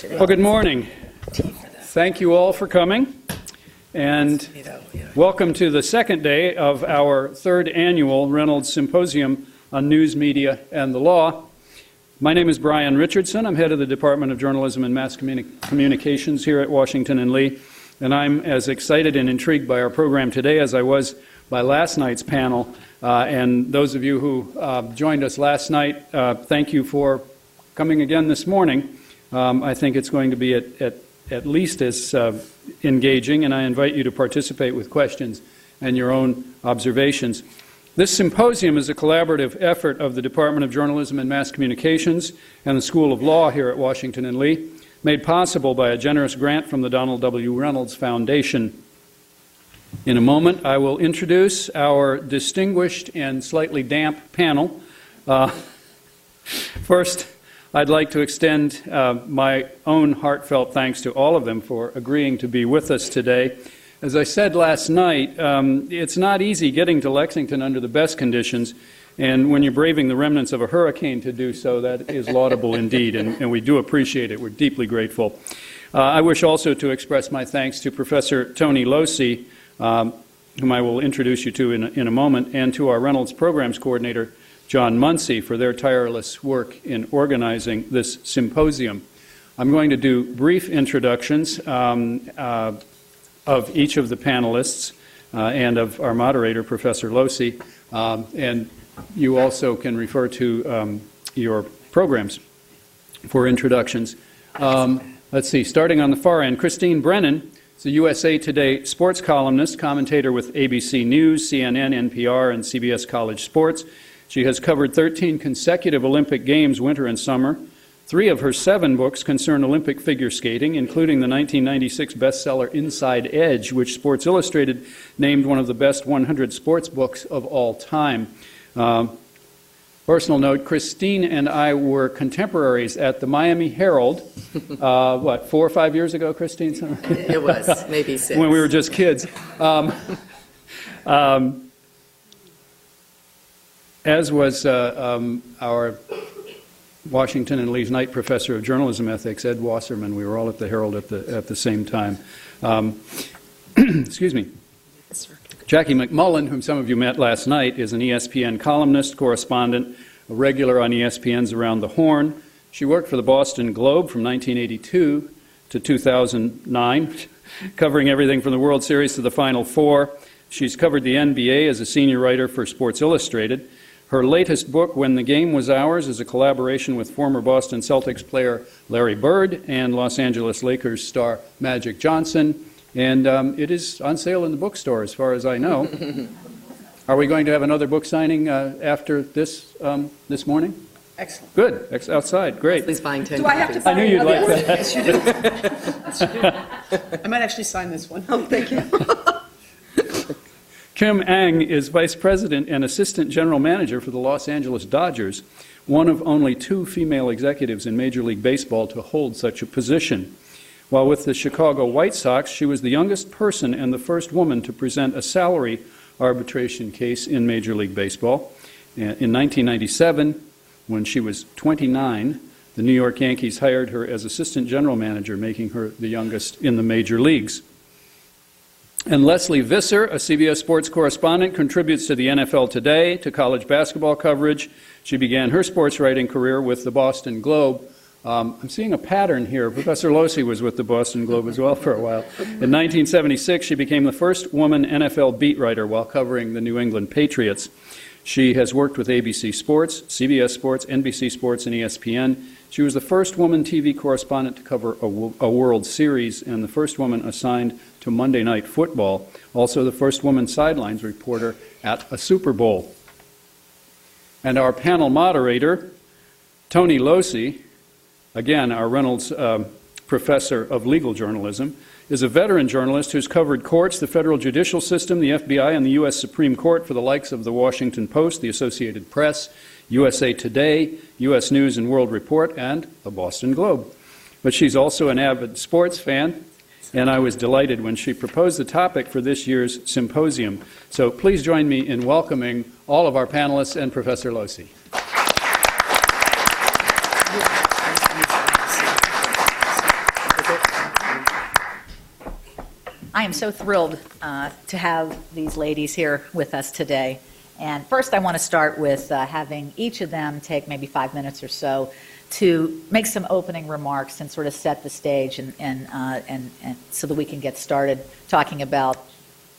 Well, good morning. Thank you all for coming, and welcome to the second day of our third annual Reynolds Symposium on News, Media, and the Law. My name is Brian Richardson. I'm head of the Department of Journalism and Mass Communications here at Washington and Lee, and I'm as excited and intrigued by our program today as I was by last night's panel. And those of you who joined us last night, thank you for coming again this morning. I think it's going to be at least as engaging, and I invite you to participate with questions and your own observations. This symposium is a collaborative effort of the Department of Journalism and Mass Communications and the School of Law here at Washington and Lee, made possible by a generous grant from the Donald W. Reynolds Foundation. In a moment, I will introduce our distinguished and slightly damp panel. First, I'd like to extend my own heartfelt thanks to all of them for agreeing to be with us today. As I said last night, it's not easy getting to Lexington under the best conditions, and when you're braving the remnants of a hurricane to do so, that is laudable indeed, and we do appreciate it. We're deeply grateful. I wish also to express my thanks to Professor Tony Losi, whom I will introduce you to in a moment, and to our Reynolds Programs Coordinator, John Muncy, for their tireless work in organizing this symposium. I'm going to do brief introductions of each of the panelists and of our moderator, Professor Losi, and you also can refer to your programs for introductions. Let's see, starting on the far end, Christine Brennan is a USA Today sports columnist, commentator with ABC News, CNN, NPR, and CBS College Sports. She has covered 13 consecutive Olympic Games, winter and summer. 3 of her 7 books concern Olympic figure skating, including the 1996 bestseller Inside Edge, which Sports Illustrated named one of the best 100 sports books of all time. Personal note, Christine and I were contemporaries at the Miami Herald, 4 or 5 years ago, Christine? It was, maybe 6. When we were just kids. As was our Washington and Lee's Knight Professor of Journalism Ethics, Ed Wasserman. We were all at the Herald at the same time. Excuse me. Jackie MacMullan, whom some of you met last night, is an ESPN columnist, correspondent, a regular on ESPN's Around the Horn. She worked for the Boston Globe from 1982 to 2009, covering everything from the World Series to the Final Four. She's covered the NBA as a senior writer for Sports Illustrated. Her latest book, When the Game Was Ours, is a collaboration with former Boston Celtics player Larry Bird and Los Angeles Lakers star Magic Johnson, and it is on sale in the bookstore as far as I know. Are we going to have another book signing after this morning? Excellent. Good. Outside. Great. Lesley's buying 10 Do I have to sign I knew you'd like that. Yes, you do. I might actually sign this one. Oh, thank you. Kim Ang is Vice President and Assistant General Manager for the Los Angeles Dodgers, one of only 2 female executives in Major League Baseball to hold such a position. While with the Chicago White Sox, she was the youngest person and the first woman to present a salary arbitration case in Major League Baseball. In 1997, when she was 29, the New York Yankees hired her as Assistant General Manager, making her the youngest in the major leagues. And Lesley Visser, a CBS Sports correspondent, contributes to the NFL Today, to college basketball coverage. She began her sports writing career with the Boston Globe. I'm seeing a pattern here. Professor Losi was with the Boston Globe as well for a while. In 1976, she became the first woman NFL beat writer while covering the New England Patriots. She has worked with ABC Sports, CBS Sports, NBC Sports, and ESPN. She was the first woman TV correspondent to cover a World Series and the first woman assigned to Monday Night Football, also the first woman sidelines reporter at a Super Bowl. And our panel moderator, Tony Losi, again, our Reynolds Professor of Legal Journalism, is a veteran journalist who's covered courts, the federal judicial system, the FBI, and the U.S. Supreme Court for the likes of the Washington Post, the Associated Press, USA Today, U.S. News and World Report, and the Boston Globe. But she's also an avid sports fan, and I was delighted when she proposed the topic for this year's symposium. So please join me in welcoming all of our panelists and Professor Losi. I am so thrilled to have these ladies here with us today. And first, I want to start with having each of them take maybe 5 minutes or so to make some opening remarks and sort of set the stage, and so that we can get started talking about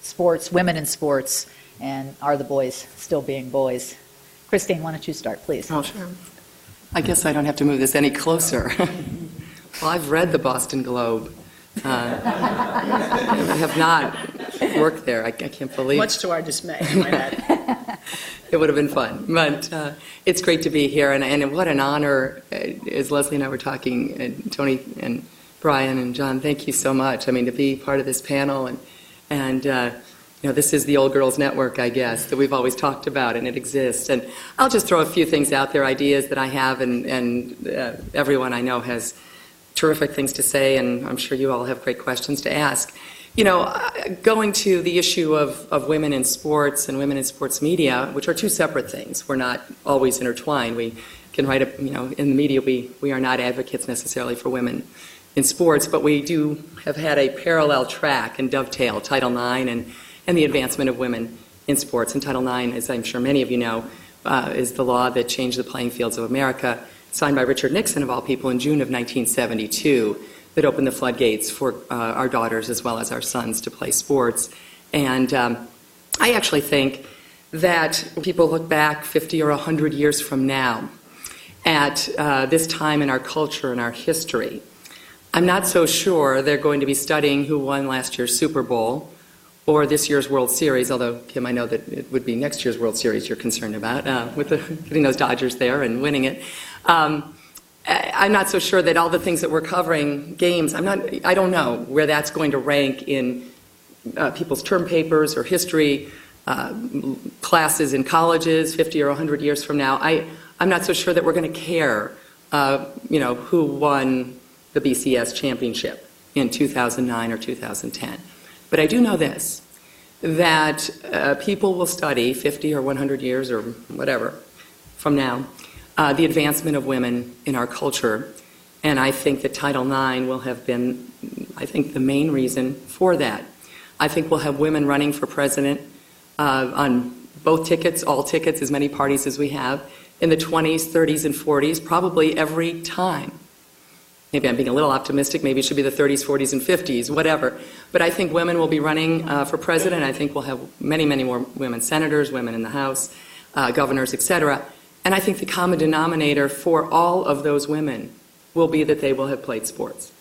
sports, women in sports, and are the boys still being boys. Christine, why don't you start, please? Oh, sure. I guess I don't have to move this any closer. Well, I've read the Boston Globe. I have not worked there. I can't believe. Much to our dismay, I might add. It would have been fun. But it's great to be here, and what an honor, as Lesley and I were talking, and Tony and Brian and John, thank you so much. I mean, to be part of this panel, and this is the Old Girls Network, I guess, that we've always talked about, and it exists. And I'll just throw a few things out there, ideas that I have, and everyone I know has terrific things to say, and I'm sure you all have great questions to ask. Going to the issue of women in sports and women in sports media, which are two separate things. We're not always intertwined. We can write in the media, we are not advocates necessarily for women in sports, but we do have had a parallel track and dovetail, Title IX and the advancement of women in sports. And Title IX, as I'm sure many of you know, is the law that changed the playing fields of America, signed by Richard Nixon, of all people, in June of 1972, that opened the floodgates for our daughters as well as our sons to play sports. And I actually think that when people look back 50 or 100 years from now at this time in our culture and our history, I'm not so sure they're going to be studying who won last year's Super Bowl or this year's World Series, although, Kim, I know that it would be next year's World Series you're concerned about, with getting those Dodgers there and winning it. I'm not so sure that all the things that we're covering, games, I don't know where that's going to rank in people's term papers or history classes in colleges 50 or 100 years from now. I'm not so sure that we're going to care, who won the BCS championship in 2009 or 2010. But I do know this, that people will study 50 or 100 years or whatever from now the advancement of women in our culture. And I think that Title IX will have been, the main reason for that. I think we'll have women running for president on both tickets, all tickets, as many parties as we have, in the 20s, 30s, and 40s, probably every time. Maybe I'm being a little optimistic. Maybe it should be the 30s, 40s, and 50s, whatever. But I think women will be running for president. I think we'll have many, many more women senators, women in the House, governors, etc. And I think the common denominator for all of those women will be that they will have played sports.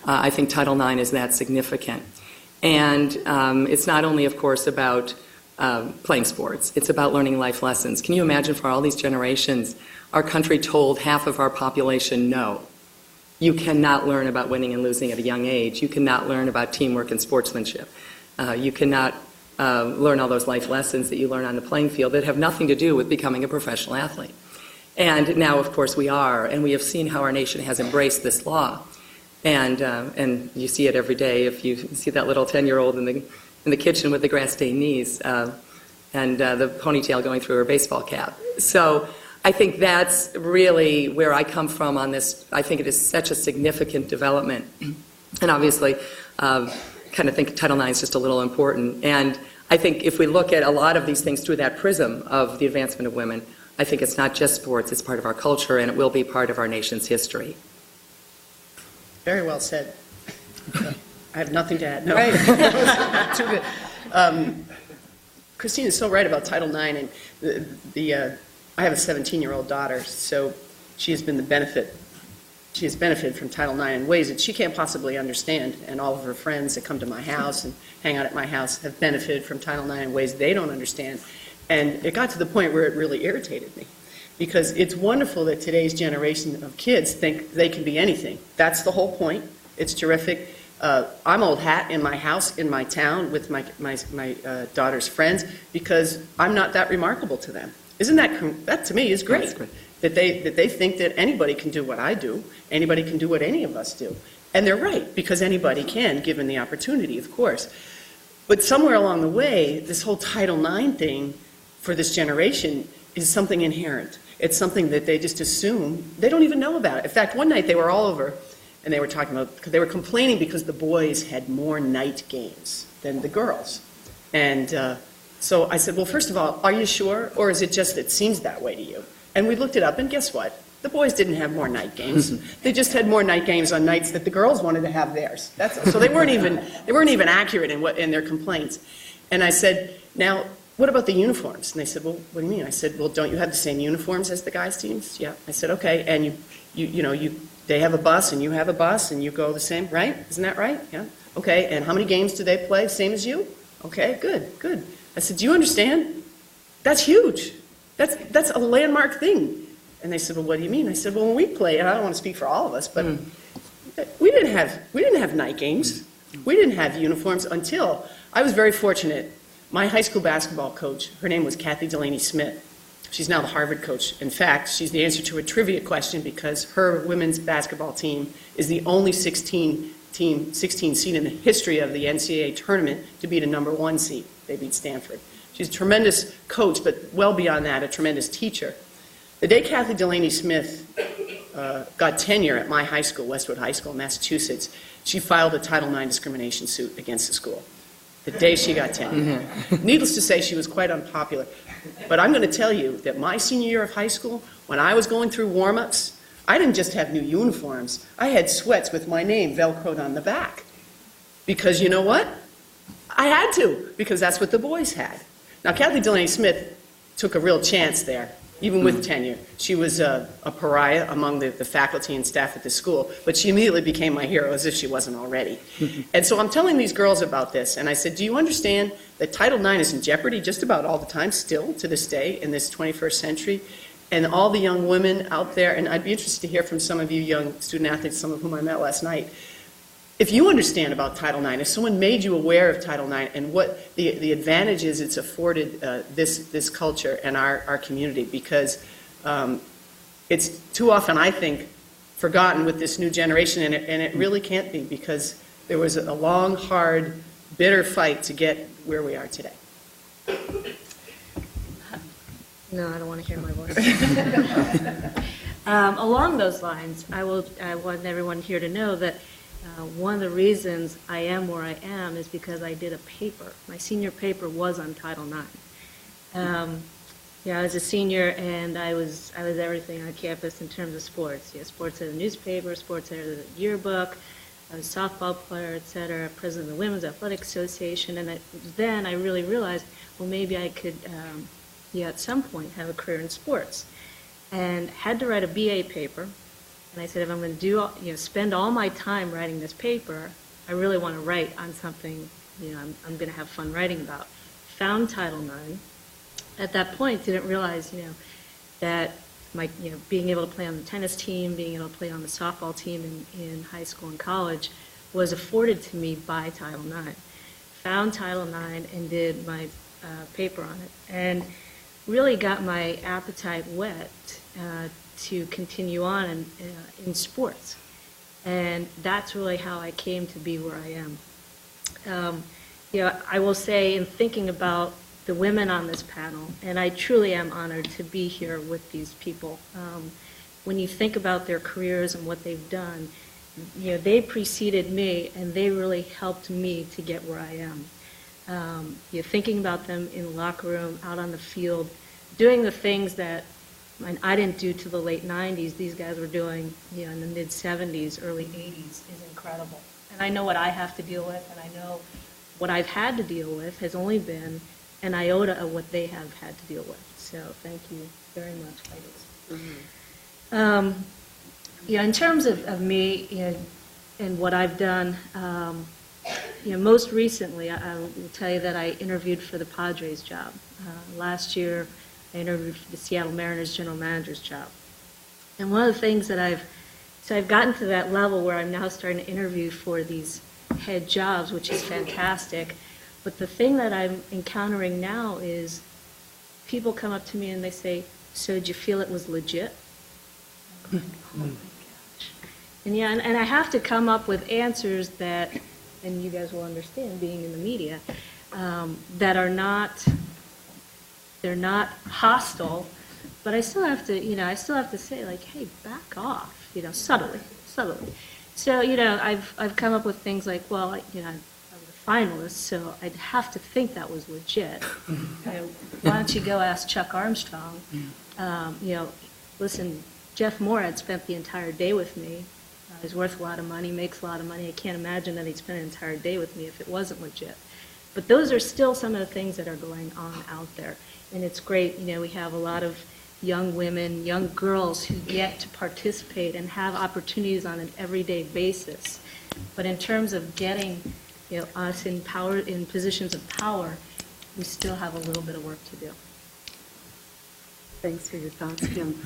I think Title IX is that significant. And it's not only, of course, about playing sports. It's about learning life lessons. Can you imagine, for all these generations, our country told half of our population no? You cannot learn about winning and losing at a young age. You cannot learn about teamwork and sportsmanship. You cannot learn all those life lessons that you learn on the playing field that have nothing to do with becoming a professional athlete. And now, of course, we are, and we have seen how our nation has embraced this law. And you see it every day. If you see that little 10-year-old in the kitchen with the grass-stained knees and the ponytail going through her baseball cap. So I think that's really where I come from on this. I think it is such a significant development. And obviously, kind of think Title IX is just a little important. And I think if we look at a lot of these things through that prism of the advancement of women, I think it's not just sports, it's part of our culture, and it will be part of our nation's history. Very well said. I have nothing to add. No. Right. Too good. Christine is so right about Title IX, and I have a 17-year-old daughter, so she has benefited from Title IX in ways that she can't possibly understand, and all of her friends that come to my house and hang out at my house have benefited from Title IX in ways they don't understand. And it got to the point where it really irritated me, because it's wonderful that today's generation of kids think they can be anything. That's the whole point. It's terrific. I'm old hat in my house, in my town, with my daughter's friends, because I'm not that remarkable to them. Isn't that to me is great. That's great. That they think that anybody can do what I do, anybody can do what any of us do. And they're right, because anybody can, given the opportunity, of course. But somewhere along the way, this whole Title IX thing for this generation is something inherent. It's something that they just assume. They don't even know about it. In fact, one night they were all over and they were talking about, because they were complaining because the boys had more night games than the girls. And so I said, well, first of all, are you sure? Or is it just it seems that way to you? And we looked it up, and guess what? The boys didn't have more night games. They just had more night games on nights that the girls wanted to have theirs. That's all. So they weren't even accurate in their complaints. And I said, now, what about the uniforms? And they said, well, what do you mean? I said, well, don't you have the same uniforms as the guys' teams? Yeah. I said, okay. And they have a bus and you have a bus and you go the same, right? Isn't that right? Yeah. Okay. And how many games do they play? Same as you? Okay. Good. I said, do you understand? That's huge. That's a landmark thing. And they said, well, what do you mean? I said, well, when we play, and I don't want to speak for all of us, but we didn't have night games. We didn't have uniforms until I was very fortunate. My high school basketball coach, her name was Kathy Delaney Smith. She's now the Harvard coach. In fact, she's the answer to a trivia question because her women's basketball team is the only 16 seed in the history of the NCAA tournament to beat a number 1 seed. They beat Stanford. She's a tremendous coach, but well beyond that, a tremendous teacher. The day Kathy Delaney Smith got tenure at my high school, Westwood High School in Massachusetts, she filed a Title IX discrimination suit against the school. The day she got tenure. Needless to say, she was quite unpopular. But I'm going to tell you that my senior year of high school, when I was going through warm-ups, I didn't just have new uniforms. I had sweats with my name Velcroed on the back. Because you know what? I had to, because that's what the boys had. Now, Kathy Delaney Smith took a real chance there. Even with tenure. She was a pariah among the faculty and staff at the school, but she immediately became my hero as if she wasn't already. And so I'm telling these girls about this, and I said, do you understand that Title IX is in jeopardy just about all the time still to this day in this 21st century? And all the young women out there, and I'd be interested to hear from some of you young student athletes, some of whom I met last night, if you understand about Title IX, if someone made you aware of Title IX and what the advantages it's afforded this culture and our community, because it's too often, I think, forgotten with this new generation, and it really can't be, because there was a long, hard, bitter fight to get where we are today. No, I don't want to hear my voice. Along those lines, I want everyone here to know that one of the reasons I am where I am is because I did a paper. My senior paper was on Title IX. I was a senior, and I was everything on campus in terms of sports. Sports editor of the newspaper, sports editor of the yearbook. I was a softball player, etc. President of the Women's Athletic Association, and then I really realized, well, maybe I could, at some point, have a career in sports, and had to write a BA paper. And I said, if I'm going to spend all my time writing this paper, I really want to write on something, I'm going to have fun writing about. Found Title IX. At that point, didn't realize, that my, being able to play on the tennis team, being able to play on the softball team in high school and college was afforded to me by Title IX. Found Title IX and did my paper on it, and really got my appetite whet to continue on in sports. And that's really how I came to be where I am. I will say, in thinking about the women on this panel, and I truly am honored to be here with these people. When you think about their careers and what they've done, they preceded me, and they really helped me to get where I am. Thinking about them in the locker room, out on the field, doing the things that I didn't do to the late 90s, these guys were doing in the mid-70s, early 80s, is incredible. And I know what I have to deal with, and I know what I've had to deal with has only been an iota of what they have had to deal with. So thank you very much, ladies. Mm-hmm. In terms of me and what I've done, most recently, I will tell you that I interviewed for the Padres job. Last year, I interviewed for the Seattle Mariners general manager's job. And one of the things that I've gotten to that level where I'm now starting to interview for these head jobs, which is fantastic. But the thing that I'm encountering now is people come up to me and they say, so did you feel it was legit? I'm like, oh my gosh. And I have to come up with answers that, and you guys will understand being in the media, that are not, they're not hostile, but I still have to, I still have to say, like, hey, back off, subtly. So, I've come up with things like, well, I was a finalist, so I'd have to think that was legit. Why don't you go ask Chuck Armstrong? Listen, Jeff Morad spent the entire day with me. He's worth a lot of money, makes a lot of money. I can't imagine that he'd spend an entire day with me if it wasn't legit. But those are still some of the things that are going on out there. And it's great, we have a lot of young women, young girls who get to participate and have opportunities on an everyday basis. But in terms of getting us in positions of power, we still have a little bit of work to do. Thanks for your thoughts, Kim.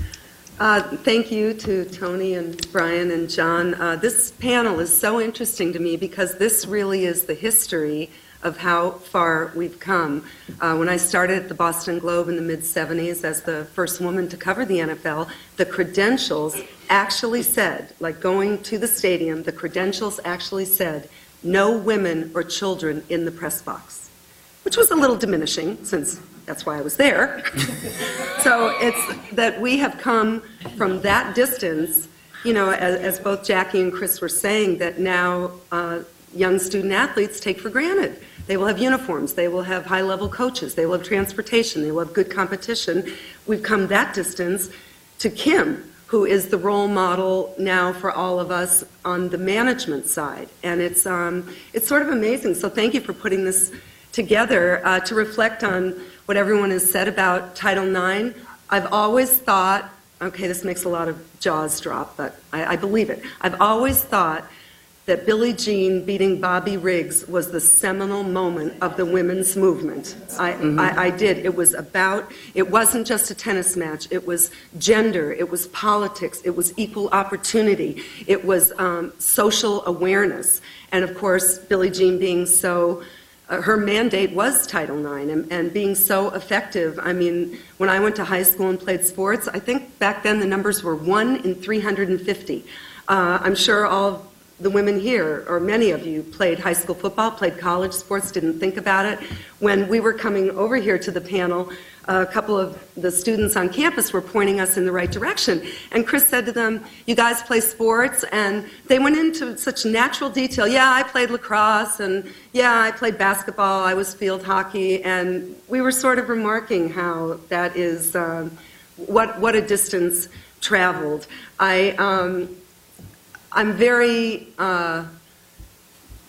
Thank you to Tony and Brian and John. This panel is so interesting to me because this really is the history of how far we've come. When I started at the Boston Globe in the mid-'70s as the first woman to cover the NFL, the credentials actually said, like going to the stadium, the credentials actually said, no women or children in the press box, which was a little diminishing since that's why I was there. So it's that we have come from that distance, as both Jackie and Chris were saying, that now young student athletes take for granted. They will have uniforms, they will have high-level coaches, they will have transportation, they will have good competition. We've come that distance to Kim, who is the role model now for all of us on the management side. And it's sort of amazing. So thank you for putting this together to reflect on what everyone has said about Title IX. I've always thought, okay, this makes a lot of jaws drop, but I believe it. I've always thought that Billie Jean beating Bobby Riggs was the seminal moment of the women's movement. I did. It wasn't just a tennis match. It was gender. It was politics. It was equal opportunity. It was social awareness. And of course, Billie Jean being so, her mandate was Title IX and being so effective. I mean, when I went to high school and played sports, I think back then the numbers were 1 in 350. I'm sure all the women here, or many of you, played high school football, played college sports, didn't think about it. When we were coming over here to the panel, a couple of the students on campus were pointing us in the right direction. And Chris said to them, you guys play sports? And they went into such natural detail. Yeah, I played lacrosse, and yeah, I played basketball, I was field hockey. And we were sort of remarking how that is, what a distance traveled. I'm very, I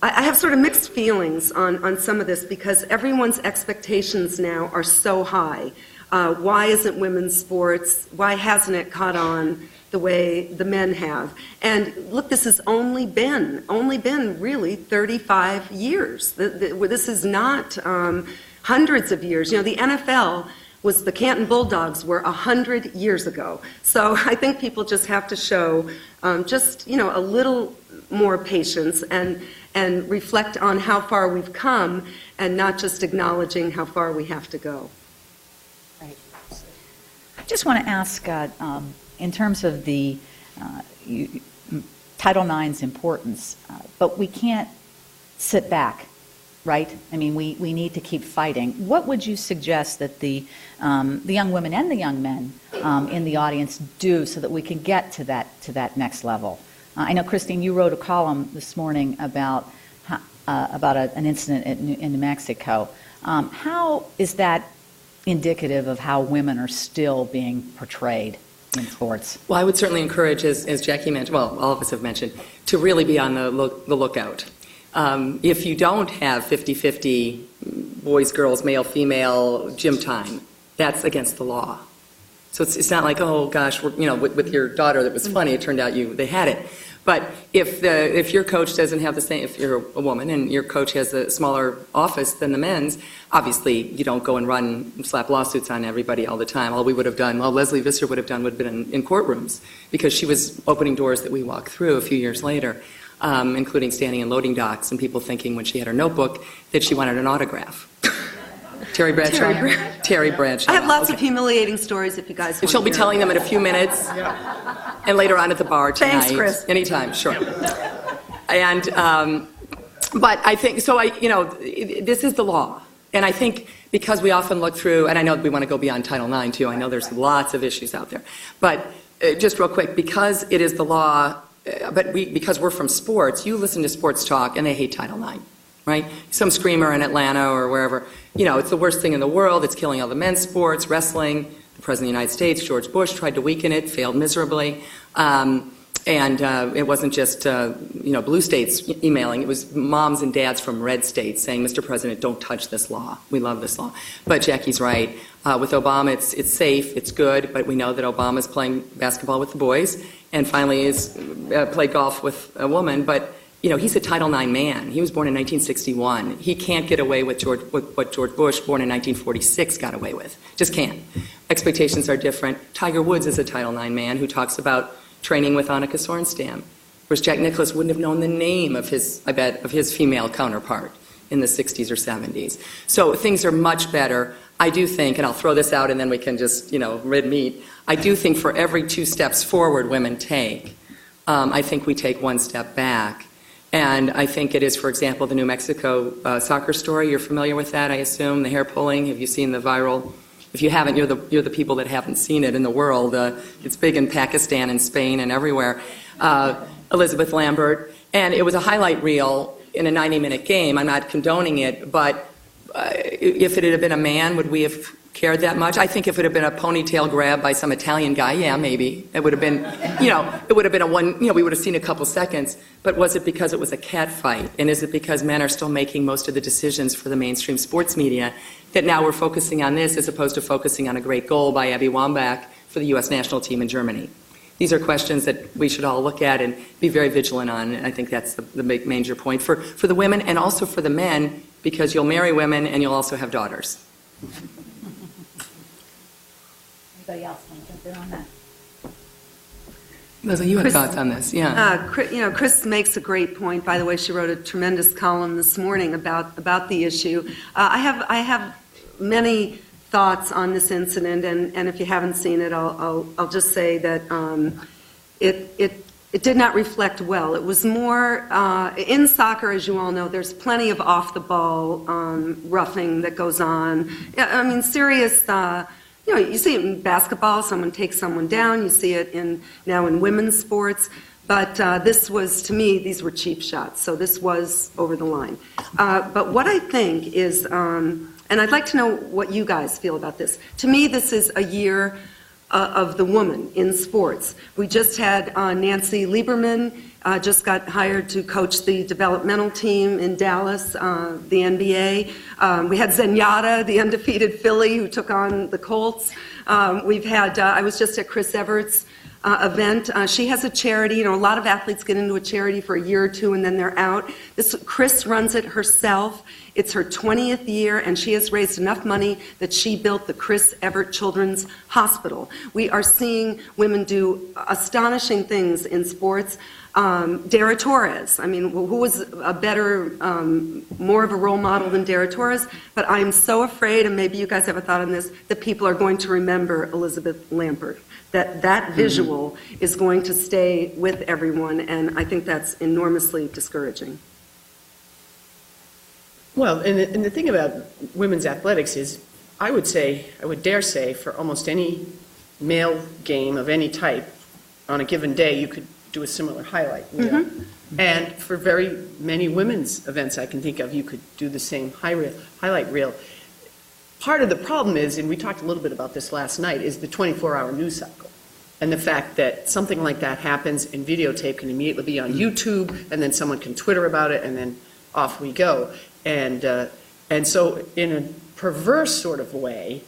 have sort of mixed feelings on some of this because everyone's expectations now are so high. Why isn't women's sports, why hasn't it caught on the way the men have? And look, this has only been really 35 years. This is not hundreds of years. The NFL was the Canton Bulldogs were 100 years ago. So I think people just have to show just a little more patience and reflect on how far we've come and not just acknowledging how far we have to go. Right. I just want to ask, in terms of the Title IX's importance, but we can't sit back. Right? I mean, we need to keep fighting. What would you suggest that the young women and the young men in the audience do so that we can get to that next level? I know, Christine, you wrote a column this morning about an incident in New Mexico. How is that indicative of how women are still being portrayed in sports? Well, I would certainly encourage, as Jackie mentioned, well, all of us have mentioned, to really be on the lookout. If you don't have 50-50 boys, girls, male, female gym time, that's against the law. So it's not like, oh gosh, with your daughter that was funny, it turned out they had it. But if your coach doesn't have the same, if you're a woman and your coach has a smaller office than the men's, obviously you don't go and slap lawsuits on everybody all the time. All we would have done, all Lesley Visser would have done would have been in courtrooms because she was opening doors that we walked through a few years later. Including standing in loading docks and people thinking when she had her notebook that she wanted an autograph. Terry Bradshaw? Terry Bradshaw. I have lots of humiliating stories if you guys want and she'll be telling them in a few minutes and later on at the bar tonight. Thanks, Chris. Anytime, sure. And, but I think, this is the law. And I think because we often look through, and I know we want to go beyond Title IX too, I know there's lots of issues out there. But just real quick, because it is the law, because we're from sports, you listen to sports talk and they hate Title IX, right? Some screamer in Atlanta or wherever, it's the worst thing in the world. It's killing all the men's sports, wrestling. The President of the United States, George Bush, tried to weaken it, failed miserably. And it wasn't just, blue states emailing. It was moms and dads from red states saying, Mr. President, don't touch this law. We love this law. But Jackie's right. With Obama, it's safe, it's good, but we know that Obama's playing basketball with the boys and finally is played golf with a woman. But, he's a Title IX man. He was born in 1961. He can't get away with what George Bush, born in 1946, got away with. Just can't. Expectations are different. Tiger Woods is a Title IX man who talks about training with Annika Sorenstam, whereas Jack Nicklaus wouldn't have known the name of his female counterpart in the 60s or 70s. So things are much better. I do think, and I'll throw this out and then we can just, red meat, I do think for every 2 steps forward women take, I think we take 1 step back. And I think it is, for example, the New Mexico soccer story. You're familiar with that, I assume, the hair pulling. Have you seen the viral? If you haven't, you're the people that haven't seen it in the world. It's big in Pakistan and Spain and everywhere. Elizabeth Lambert. And it was a highlight reel in a 90-minute game. I'm not condoning it, but if it had been a man, would we have cared that much? I think if it had been a ponytail grab by some Italian guy, yeah, maybe. It would have been, it would have been we would have seen a couple seconds. But was it because it was a cat fight? And is it because men are still making most of the decisions for the mainstream sports media that now we're focusing on this as opposed to focusing on a great goal by Abby Wambach for the U.S. national team in Germany? These are questions that we should all look at and be very vigilant on. And I think that's the big major point for the women and also for the men, because you'll marry women and you'll also have daughters. Anybody else want to jump in on that? Lesley, you had thoughts on this, yeah. Chris makes a great point. By the way, she wrote a tremendous column this morning about the issue. I have many thoughts on this incident, and if you haven't seen it, I'll just say that it did not reflect well. It was more in soccer, as you all know. There's plenty of off the ball roughing that goes on. I mean, serious. You see it in basketball. Someone takes someone down. You see it now in women's sports. But this was, to me, these were cheap shots. So this was over the line. But what I think is, and I'd like to know what you guys feel about this. To me, this is a year of the woman in sports. We just had Nancy Lieberman just got hired to coach the developmental team in Dallas, the NBA. We had Zenyatta, the undefeated Philly, who took on the Colts. We've had, I was just at Chris Everett's event. She has a charity. A lot of athletes get into a charity for a year or two and then they're out. Chris runs it herself. It's her 20th year, and she has raised enough money that she built the Chris Everett Children's Hospital. We are seeing women do astonishing things in sports. Dara Torres, I mean, who was a better, more of a role model than Dara Torres? But I'm so afraid, and maybe you guys have a thought on this, that people are going to remember Elizabeth Lambert. That visual is going to stay with everyone, and I think that's enormously discouraging. Well, and the thing about women's athletics is, I would dare say, for almost any male game of any type, on a given day, you could do a similar highlight reel. Mm-hmm. And for very many women's events I can think of, you could do the same highlight reel. Part of the problem is, and we talked a little bit about this last night, is the 24-hour news cycle. And the fact that something like that happens and videotape can immediately be on YouTube, and then someone can Twitter about it, and then off we go. And so in a perverse sort of way,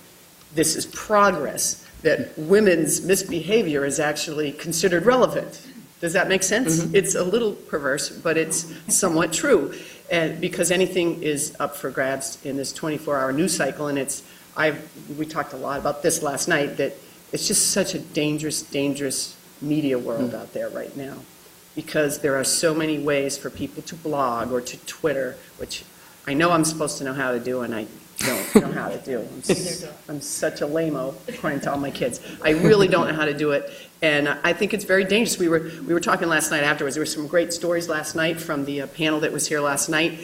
this is progress, that women's misbehavior is actually considered relevant. Does that make sense? Mm-hmm. It's a little perverse, but it's somewhat true. And because anything is up for grabs in this 24-hour news cycle, and we talked a lot about this last night, that it's just such a dangerous media world out there right now, because there are so many ways for people to blog or to Twitter, which I know I'm supposed to know how to do, and I don't know how to do. I'm such a lame-o, according to all my kids. I really don't know how to do it, and I think it's very dangerous. We were talking last night afterwards. There were some great stories last night from the panel that was here last night.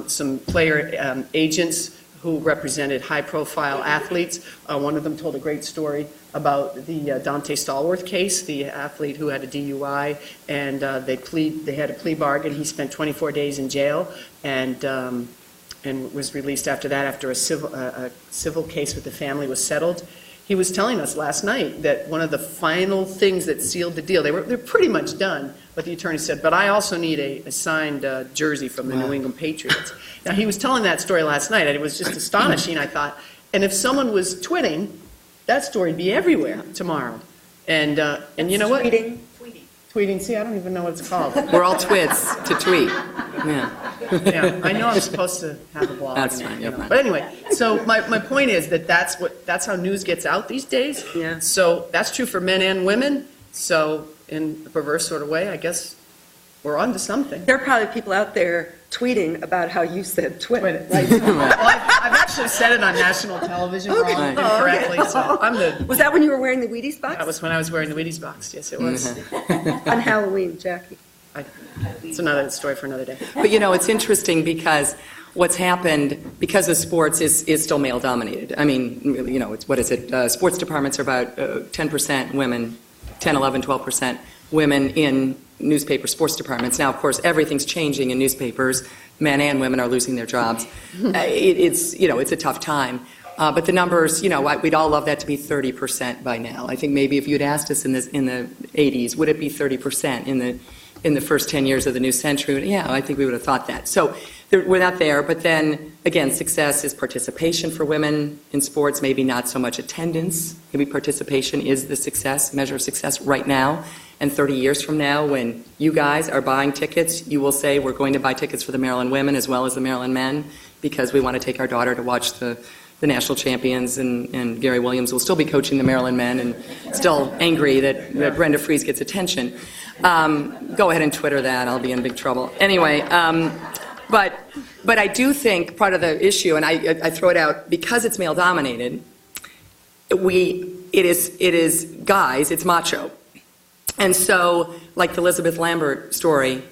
Some player agents who represented high-profile athletes. One of them told a great story about the Dante Stallworth case, the athlete who had a DUI, and they had a plea bargain. He spent 24 days in jail and was released after that, after a civil case with the family was settled. He was telling us last night that one of the final things that sealed the deal, they're pretty much done, but the attorney said, but I also need a signed jersey from the New England Patriots. Now, he was telling that story last night, and it was just astonishing, I thought. And if someone was twitting, that story would be everywhere tomorrow. And you know what? Tweeting. See, I don't even know what it's called. We're all twits to tweet. Yeah. Yeah, I know I'm supposed to have a blog. That's fine, you're fine. But anyway, so my point is that that's how news gets out these days. Yeah. So that's true for men and women. So in a perverse sort of way, I guess we're on to something. There are probably people out there tweeting about how you said twit. Right. Well, I've actually said it on national television wrong incorrectly. So I'm the. Was that when you were wearing the Wheaties box? That was when I was wearing the Wheaties box. Yes, it was. On Halloween, Jackie. It's another story for another day. But it's interesting because what's happened, because of sports, is still male dominated. I mean, what is it? Sports departments are about 10% women, 10, 11, 12% women in newspaper sports departments. Now, of course, everything's changing in newspapers. Men and women are losing their jobs. It's a tough time. But the numbers, we'd all love that to be 30% by now. I think maybe if you'd asked us in the 80s, would it be 30% in the first 10 years of the new century? Yeah, I think we would have thought that. So we're not there. But then, again, success is participation for women in sports, maybe not so much attendance. Maybe participation is the success, measure of success right now. And 30 years from now, when you guys are buying tickets, you will say, we're going to buy tickets for the Maryland women as well as the Maryland men because we want to take our daughter to watch the national champions, and Gary Williams will still be coaching the Maryland men and still angry that Brenda Fries gets attention. Go ahead and Twitter that. I'll be in big trouble. Anyway, but I do think part of the issue, and I throw it out, because it's male-dominated, it is guys, it's macho. And so, like the Elizabeth Lambert story,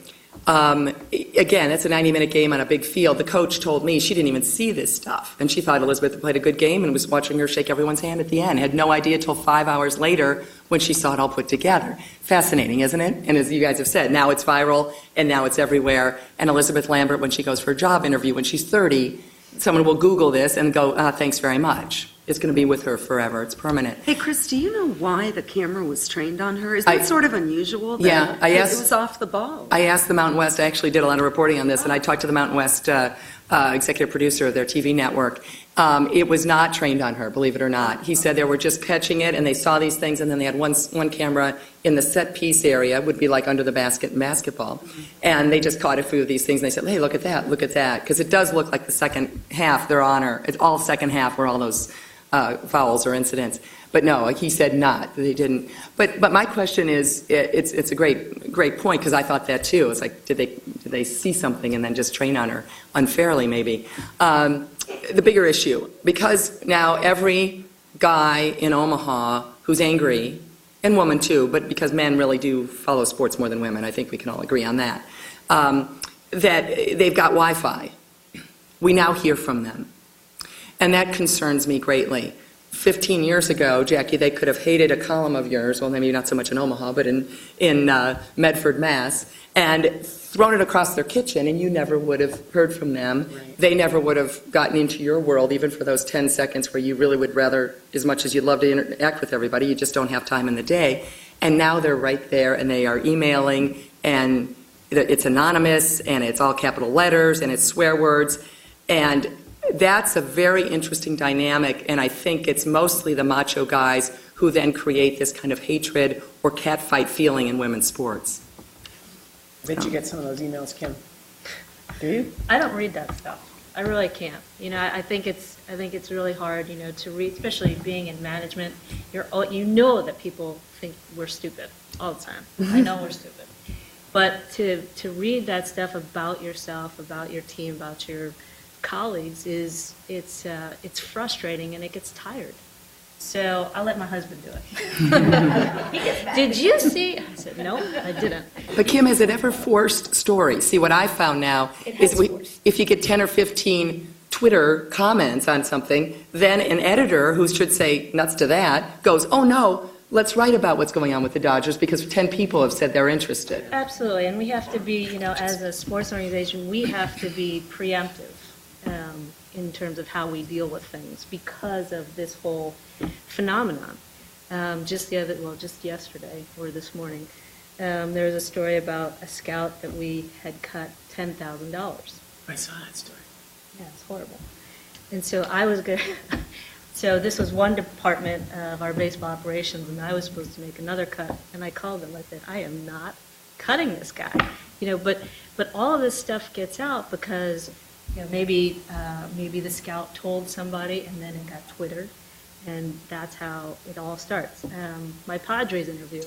again, it's a 90-minute game on a big field. The coach told me she didn't even see this stuff. And she thought Elizabeth played a good game and was watching her shake everyone's hand at the end. Had no idea till 5 hours later when she saw it all put together. Fascinating, isn't it? And as you guys have said, now it's viral and now it's everywhere. And Elizabeth Lambert, when she goes for a job interview when she's 30, someone will Google this and go, thanks very much. It's going to be with her forever. It's permanent. Hey, Chris, do you know why the camera was trained on her? Is that sort of unusual? Yeah. It was off the ball. I asked the Mountain West. I actually did a lot of reporting on this, and I talked to the Mountain West executive producer of their TV network. It was not trained on her, believe it or not. He said they were just catching it, and they saw these things, and then they had one camera in the set piece area, would be like under the basket in basketball, and they just caught a few of these things, and they said, hey, look at that, because it does look like the second half, they're on her. It's all second half where all those fouls or incidents. But no, he said not. They didn't. But my question is, it's a great point, because I thought that too. It's like, did they see something and then just train on her unfairly, maybe? The bigger issue, because now every guy in Omaha who's angry, and woman too, but because men really do follow sports more than women, I think we can all agree on that, that they've got Wi-Fi. We now hear from them. And that concerns me greatly. 15 years ago, Jackie, they could have hated a column of yours, well, maybe not so much in Omaha, but in Medford, Mass., and thrown it across their kitchen, and you never would have heard from them. Right. They never would have gotten into your world, even for those 10 seconds where you really would rather, as much as you'd love to interact with everybody, you just don't have time in the day. And now they're right there, and they are emailing, and it's anonymous, and it's all capital letters, and it's swear words, and that's a very interesting dynamic, and I think it's mostly the macho guys who then create this kind of hatred or catfight feeling in women's sports. I bet you get some of those emails, Kim. Do you? I don't read that stuff. I really can't. I think it's really hard, to read, especially being in management. You know that people think we're stupid all the time. I know we're stupid. But to read that stuff about yourself, about your team, about your colleagues it's frustrating and it gets tired. So I'll let my husband do it. Did you see? I said, no, I didn't. But Kim, has it ever forced stories? See, what I found now is if you get 10 or 15 Twitter comments on something, then an editor who should say nuts to that goes, oh no, let's write about what's going on with the Dodgers because 10 people have said they're interested. Absolutely, and we have to be, as a sports organization, we have to be preemptive in terms of how we deal with things because of this whole phenomenon. Just yesterday or this morning, there was a story about a scout that we had cut $10,000. I saw that story. Yeah, it's horrible. And so I was good. So this was one department of our baseball operations, and I was supposed to make another cut. And I called them. I said, I am not cutting this guy. But all of this stuff gets out because maybe the scout told somebody, and then it got Twittered, and that's how it all starts. My Padres interview,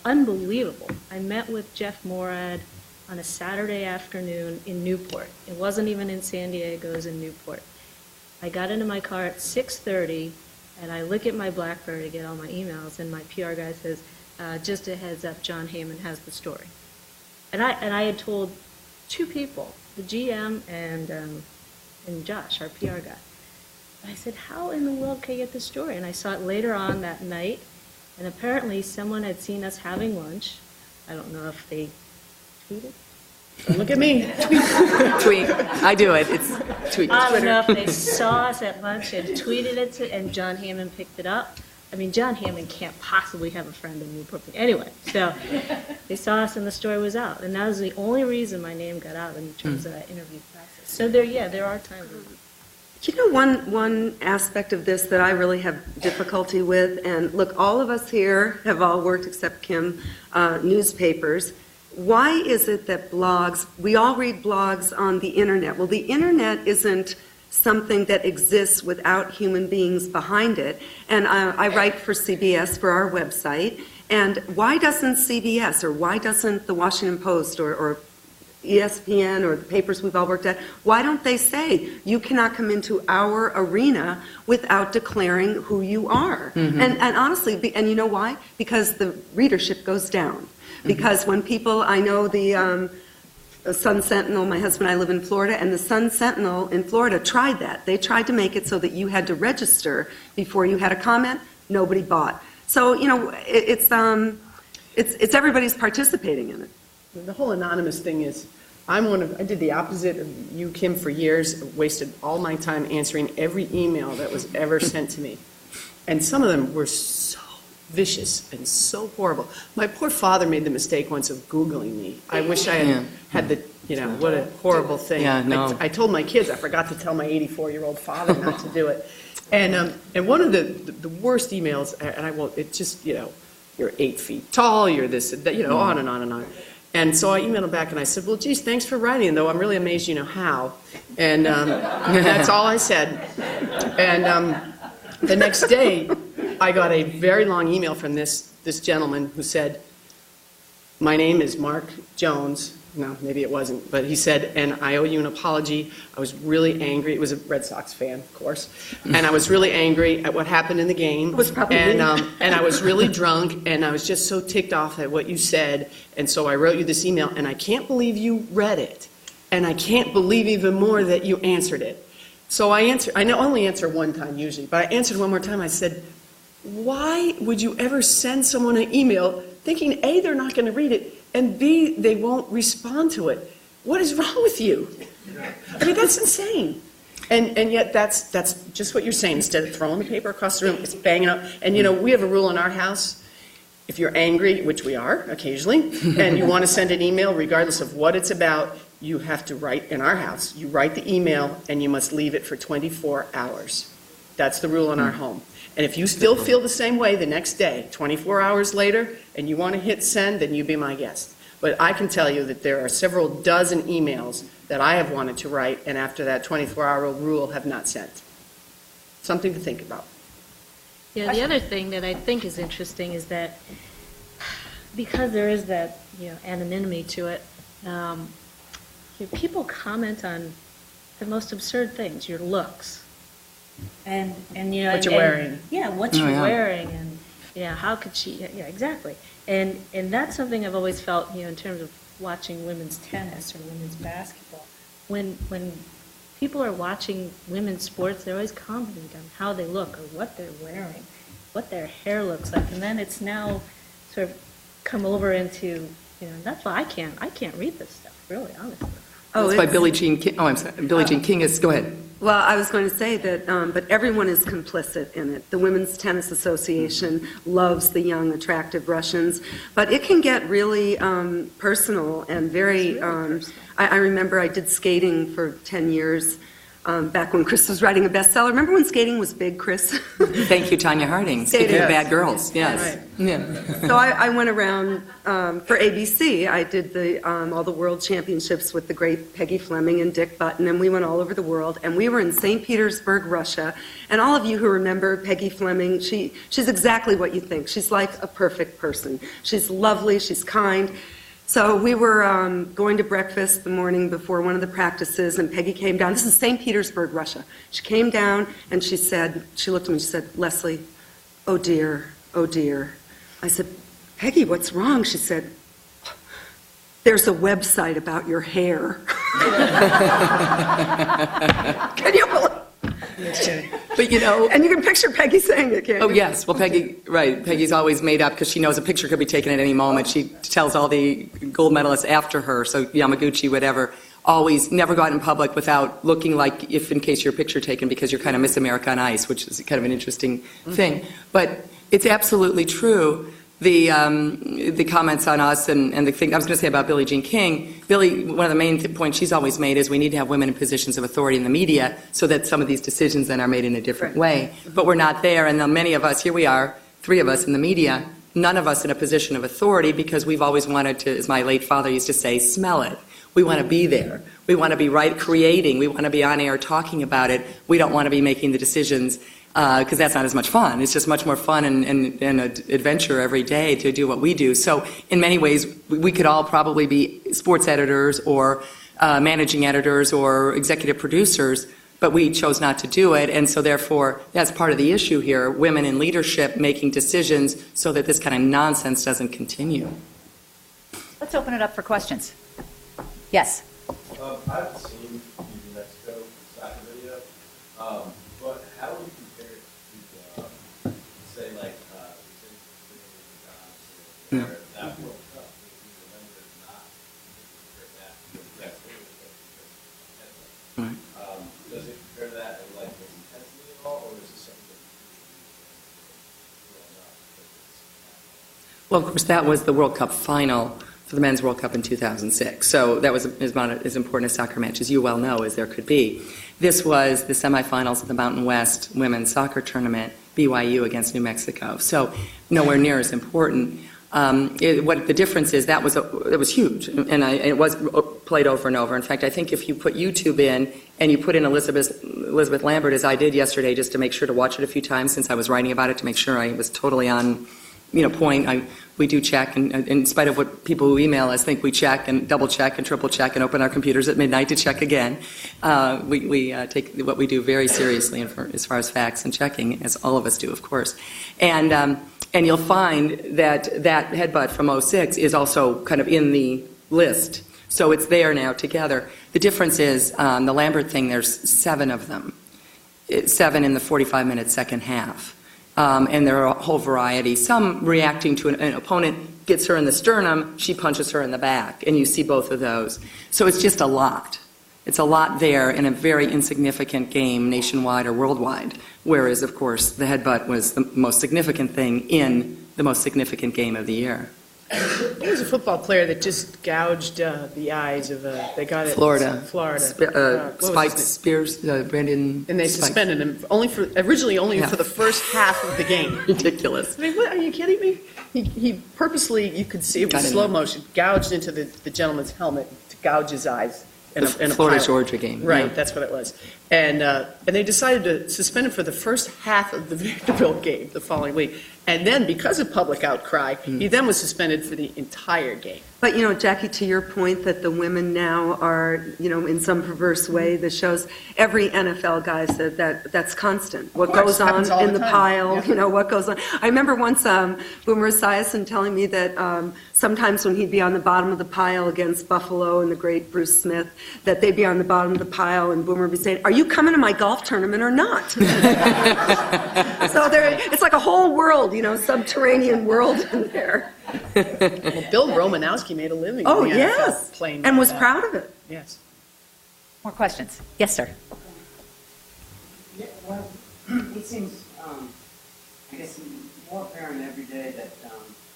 unbelievable. I met with Jeff Morad on a Saturday afternoon in Newport. It wasn't even in San Diego, it was in Newport. I got into my car at 6:30, and I look at my BlackBerry to get all my emails, and my PR guy says, just a heads up, John Heyman has the story. And I had told two people, the GM and Josh, our PR guy. And I said, how in the world can I get the story? And I saw it later on that night, and apparently someone had seen us having lunch. I don't know if they tweeted. Look at me. Tweet. I do it. It's tweet. I don't know if they saw us at lunch and tweeted it, and John Hammond picked it up. I mean, John Hammond can't possibly have a friend in Newport. Anyway, so they saw us and the story was out. And that was the only reason my name got out in terms of that interview process. So there are times when One aspect of this that I really have difficulty with, and look, all of us here have all worked, except Kim, newspapers. Why is it that we all read blogs on the internet? Well, the internet isn't something that exists without human beings behind it. And I write for CBS for our website. And why doesn't CBS or why doesn't the Washington Post or ESPN or the papers we've all worked at, why don't they say you cannot come into our arena without declaring who you are? Mm-hmm. And honestly, and you know why? Because the readership goes down. Because when people, I know the Sun Sentinel, my husband and I live in Florida, and the Sun Sentinel in Florida tried that. They tried to make it so that you had to register before you had a comment. Nobody bought. So, it's everybody's participating in it. The whole anonymous thing is, I did the opposite of you, Kim, for years. Wasted all my time answering every email that was ever sent to me. And some of them were so vicious and so horrible. My poor father made the mistake once of Googling me. I wish I had what a horrible thing. Yeah, no. I told my kids, I forgot to tell my 84-year-old father not to do it. And one of the worst emails, and I won't, it's just, you're 8 feet tall, you're this, that, on and on and on. And so I emailed him back and I said, well, geez, thanks for writing, though I'm really amazed you know how. And that's all I said. And the next day, I got a very long email from this gentleman who said, my name is Mark Jones. No, maybe it wasn't. But he said, and I owe you an apology. I was really angry. It was a Red Sox fan, of course. And I was really angry at what happened in the game. It was probably and I was really drunk, and I was just so ticked off at what you said. And so I wrote you this email, and I can't believe you read it. And I can't believe even more that you answered it. So I only answer one time usually, but I answered one more time. I said, why would you ever send someone an email thinking, A, they're not going to read it, and B, they won't respond to it? What is wrong with you? I mean, that's insane. And yet that's just what you're saying. Instead of throwing the paper across the room, it's banging up. And, we have a rule in our house. If you're angry, which we are occasionally, and you want to send an email, regardless of what it's about, you have to write, in our house, you write the email, and you must leave it for 24 hours. That's the rule in our home. And if you still feel the same way the next day, 24 hours later, and you want to hit send, then you be my guest. But I can tell you that there are several dozen emails that I have wanted to write, and after that 24-hour rule have not sent. Something to think about. Yeah, the other thing that I think is interesting is that because there is that anonymity to it, people comment on the most absurd things, your looks. And what you're wearing. Yeah, what you're wearing, and how could she? Yeah, exactly. And that's something I've always felt, in terms of watching women's tennis or women's basketball. When people are watching women's sports, they're always commenting on how they look or what they're wearing, what their hair looks like, and then it's now sort of come over into, that's why I can't read this stuff, really, honestly. That's by Billie Jean King. Oh, I'm sorry. Billie Jean King is, go ahead. Well, I was going to say that, but everyone is complicit in it. The Women's Tennis Association loves the young, attractive Russians, but it can get really personal and very. I remember I did skating for 10 years. Back when Chris was writing a bestseller. Remember when skating was big, Chris? Thank you, Tanya Harding. Speaking of bad girls, yes. Right. Yeah. So I went around for ABC. I did all the world championships with the great Peggy Fleming and Dick Button, and we went all over the world. And we were in St. Petersburg, Russia. And all of you who remember Peggy Fleming, she's exactly what you think. She's like a perfect person. She's lovely. She's kind. So we were going to breakfast the morning before one of the practices, and Peggy came down. This is St. Petersburg, Russia. She came down, and she looked at me, she said, "Lesley, oh dear, oh dear." I said, "Peggy, what's wrong?" She said, "There's a website about your hair." Can you believe? But And you can picture Peggy saying it, can't you? oh yes, well Peggy's always made up because she knows a picture could be taken at any moment. She tells all the gold medalists after her, so Yamaguchi, whatever, always never go out in public without looking like in case your picture taken because you're kind of Miss America on Ice, which is kind of an interesting thing. But it's absolutely true. The comments on us and the thing I was going to say about Billie Jean King. Billie, one of the main points she's always made is we need to have women in positions of authority in the media so that some of these decisions then are made in a different way. But we're not there, and many of us, here we are, 3 of us in the media, none of us in a position of authority because we've always wanted to, as my late father used to say, smell it. We want to be there. We want to be creating. We want to be on air talking about it. We don't want to be making the decisions because that's not as much fun. It's just much more fun and an adventure every day to do what we do. So in many ways, we could all probably be sports editors or managing editors or executive producers, but we chose not to do it. And so therefore, that's part of the issue here, women in leadership making decisions so that this kind of nonsense doesn't continue. Let's open it up for questions. Yes. I haven't seen the New Mexico soccer video, but how would you compare it to, say, like, Yeah. that World Cup? If you remember, it's not compare that to that Right. does it compare that in, like, with intensity at all, or is it something that Well, of course, that was the World Cup final for the Men's World Cup in 2006. So that was about as important a soccer match as you well know as there could be. This was the semifinals of the Mountain West women's soccer tournament, BYU against New Mexico. So nowhere near as important. What the difference is, it was huge, and it was played over and over. In fact, I think if you put YouTube in and you put in Elizabeth Lambert, as I did yesterday, just to make sure to watch it a few times since I was writing about it, to make sure I was totally on point. We do check, and in spite of what people who email us think we check and double check and triple check and open our computers at midnight to check again, we take what we do very seriously as far as facts and checking, as all of us do, of course. And you'll find that headbutt from 06 is also kind of in the list. So it's there now together. The difference is the Lambert thing, there's 7 of them. 7 in the 45-minute second half. And there are a whole variety. Some reacting to an opponent gets her in the sternum, she punches her in the back, and you see both of those. So it's just a lot. It's a lot there in a very insignificant game nationwide or worldwide, whereas, of course, the headbutt was the most significant thing in the most significant game of the year. There was a football player that just gouged the eyes of they got it. Florida. Spike Spears, Brennan. And they suspended him originally only for the first half of the game. Ridiculous. I mean, what, are you kidding me? He purposely, you could see it was slow motion, gouged into the gentleman's helmet to gouge his eyes. In a Florida Georgia game. Right, Yeah. that's what it was. And they decided to suspend him for the first half of the Vanderbilt game the following week. And then, because of public outcry, he then was suspended for the entire game. But, Jackie, to your point that the women now are, in some perverse way, the shows, every NFL guy said that's constant. What course, goes on happens all in the the time. pile, Yeah. what goes on. I remember once Boomer Esiason telling me that sometimes when he'd be on the bottom of the pile against Buffalo and the great Bruce Smith, that they'd be on the bottom of the pile and Boomer would be saying, "Are you coming to my golf tournament or not?" So it's like a whole world, subterranean world in there. Well, Bill Romanowski made a living Oh, in the yes, NFL playing and was that. proud of it. Yes. More questions? Yes, sir. Yeah, well, it seems, I guess, more apparent every day that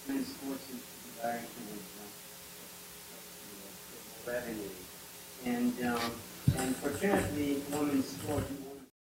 men's sports is desiring to revenue. And fortunately, women's sport